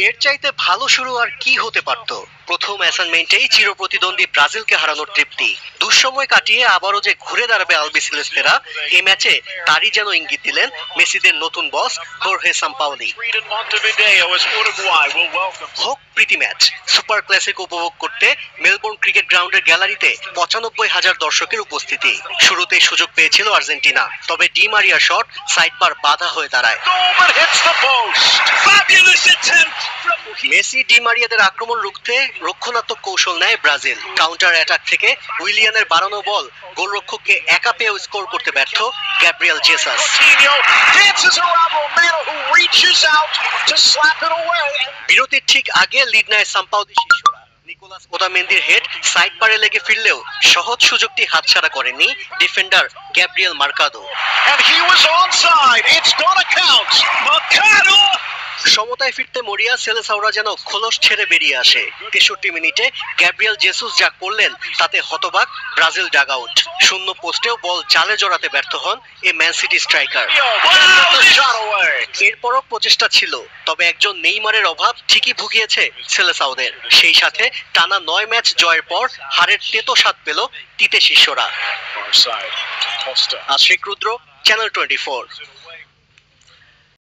এর চাইতে ভালো শুরু আর কি হতে পারত? প্রথম অ্যাসাইনমেন্টেই চিরপ্রতিদ্বন্দ্বী ব্রাজিলকে হারানোর তৃপ্তি, দুঃসময় কাটিয়ে আবারও যে ঘুরে দাঁড়াবে আলবিসেলেস্তেরা, এই ম্যাচে তারই যেন ইঙ্গিত দিলেন মেসিদের নতুন বস হোর্হে সাম্পাওলি। হোক প্রীতি ম্যাচ, সুপার ক্লাসিক উপভোগ করতে মেলবোর্ন ক্রিকেট গ্রাউন্ডের গ্যালারিতে ৯৫,০০০ দর্শকের উপস্থিতি। শুরুতেই সুযোগ পেয়েছিল আর্জেন্টিনা, তবে ডি মারিয়ার শট সাইডবার বাধা হয়ে দাঁড়ায়। মেসি ডি মারিয়াদের আক্রমণ রুখতে রক্ষণাত্মক কৌশল নেয় ব্রাজিল। কাউন্টার অ্যাটাক থেকে উইলিয়ানের বাড়ানো বল গোলরক্ষককে একা পেয়েও স্কোর করতে ব্যর্থ গ্যাব্রিয়েল জেসাস। বিরতির ঠিক আগে লিড নেয় সাম্পাওলি শিষ্যরা। নিকোলাস ওতামেন্দির হেড সাইড বারে লেগে ফিরলেও সহজ সুযোগটি হাতছাড়া করেননি ডিফেন্ডার গ্যাব্রিয়েল মার্কাদো। সমতায় ফিরতে মরিয়া সেলেসাওরা যেন খোলস ছেড়ে বেরিয়ে আসে। ৬৩ মিনিটে গ্যাব্রিয়েল জেসুস যা করলেন তাতে হতবাক ব্রাজিল ডাগ আউট। শূন্য পোস্টেও বল জালে জড়াতে ব্যর্থ হন এই ম্যান সিটি স্ট্রাইকার। এরপরও প্রচেষ্টা ছিল, তবে একজন নেইমারের অভাব ঠিকই ভুগিয়েছে সেলেসাওদের। সেই সাথে টানা ৯ ম্যাচ জয়ের পর হারের তেতো স্বাদ পেল তিতে শিষ্যরা। আশিক রুদ্র, চ্যানেল 24।